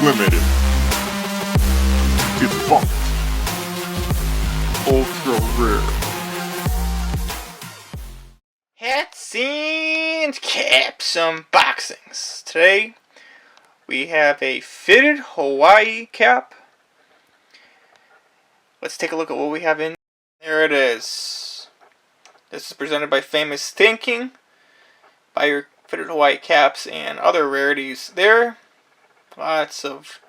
limited. Defunct. Ultra rare. Hats and caps unboxings. Today we have a fitted Hawaii cap. Let's take a look at what we have in. There it is. This is presented by Famous Thinking. Buy your fitted Hawaii caps and other rarities there. Lots of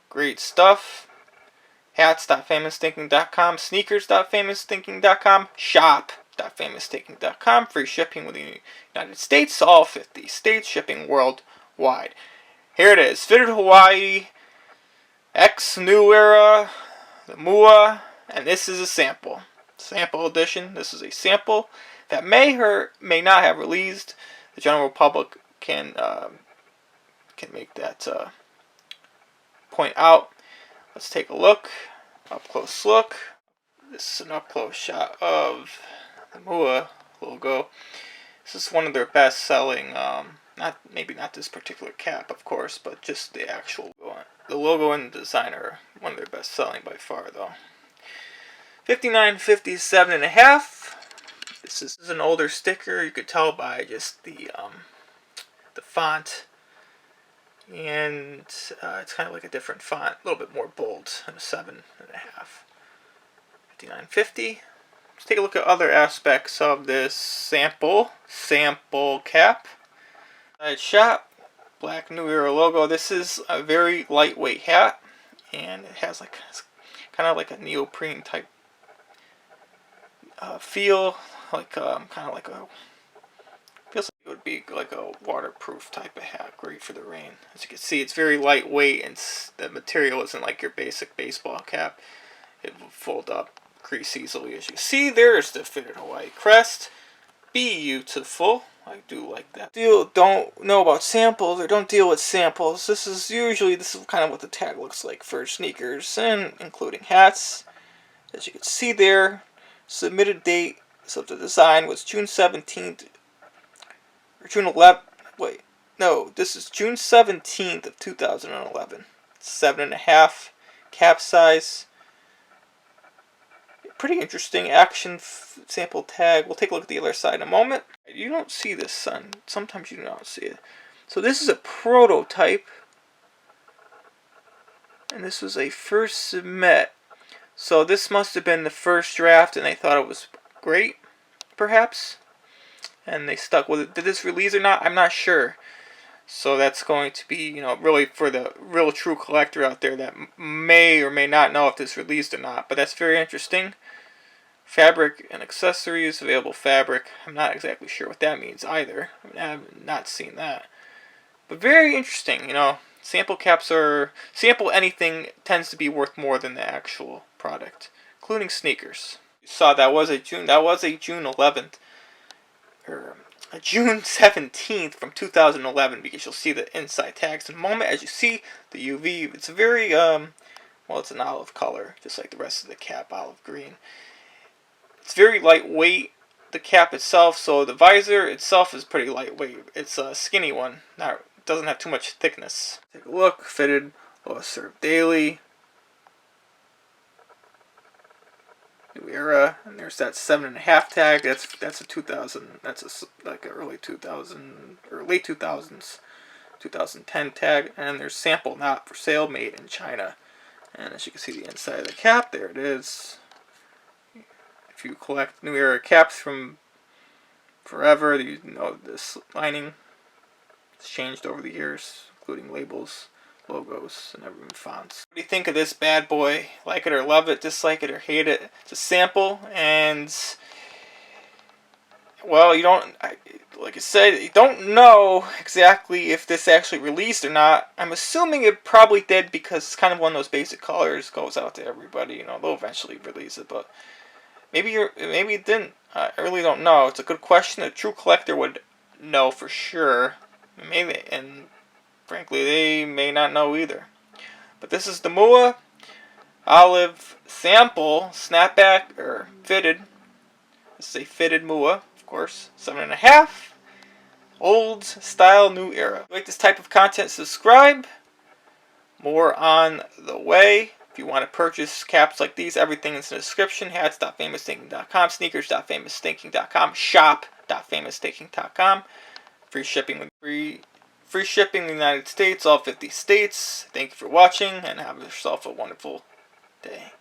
great stuff. Hats.famousthinking.com, sneakers.famousthinking.com, shop.famousthinking.com. Free shipping within the United States, all 50 states, shipping worldwide. Here it is, fitted Hawaii, X New Era, the Mua, and this is a sample. Sample edition. This is a sample that may or may not have released. The general public can make that point out. Let's take a look. Up close look. This is an up close shot of the Mua logo. This is one of their best selling, maybe not this particular cap, of course, but just the actual logo and the design are one of their best selling by far, though. 59Fifty 7.5. This is an older sticker. You could tell by just the font. And it's kind of like a different font, a little bit more bold than a 7.5. 59Fifty. Let's take a look at other aspects of this sample cap. Shop, black New Era logo. This is a very lightweight hat, and it has like kind of like a neoprene type feel, like kind of like a. Feels like it would be like a waterproof type of hat, great for the rain. As you can see, it's very lightweight, and the material isn't like your basic baseball cap. It will fold up, crease easily. As you can see, there's the fitted Hawaii crest. Beautiful. I do like that. Don't know about samples, or don't deal with samples. This is kind of what the tag looks like for sneakers, and including hats. As you can see there, submitted date of the design was June 17th. June 11th, wait, no, this is June 17th of 2011. 7.5 cap size. Pretty interesting action sample tag. We'll take a look at the other side in a moment. You don't see this, son. Sometimes you don't see it. So this is a prototype. And this was a first submit. So this must have been the first draft and they thought it was great, perhaps. And they stuck with it. Did this release or not? I'm not sure. So that's going to be, really for the real true collector out there that may or may not know if this released or not. But that's very interesting. Fabric and accessories, available fabric. I'm not exactly sure what that means either. I have not seen that. But very interesting, Sample caps sample anything tends to be worth more than the actual product, including sneakers. You saw that was a June 11th. Or June 17th from 2011, because you'll see the inside tags in a moment. As you see, the UV, it's a very, it's an olive color, just like the rest of the cap, olive green. It's very lightweight, the cap itself, so the visor itself is pretty lightweight. It's a skinny one, doesn't have too much thickness. Take a look, fitted, served daily. New Era, and there's that 7.5 tag. That's a 2000. That's like an early 2000 or late 2000s, 2010 tag. And there's sample not for sale, made in China. And as you can see, the inside of the cap, there it is. If you collect New Era caps from forever, you know this lining. It's changed over the years, including labels, logos, and every fonts. What do you think of this bad boy? Like it or love it, dislike it or hate it. It's a sample, and well, like I said, you don't know exactly if this actually released or not. I'm assuming it probably did, because it's kind of one of those basic colors, goes out to everybody. They'll eventually release it, but maybe it didn't. I really don't know. It's a good question. A true collector would know for sure. Maybe, and frankly, they may not know either. But this is the Mua Olive Sample Snapback, or fitted. This is a fitted Mua, of course. 7.5. Old style, new era. If you like this type of content, subscribe. More on the way. If you want to purchase caps like these, everything is in the description. Hats.famousthinking.com, sneakers.famousthinking.com, shop.famousthinking.com. Free shipping in the United States, all 50 states. Thank you for watching, and have yourself a wonderful day.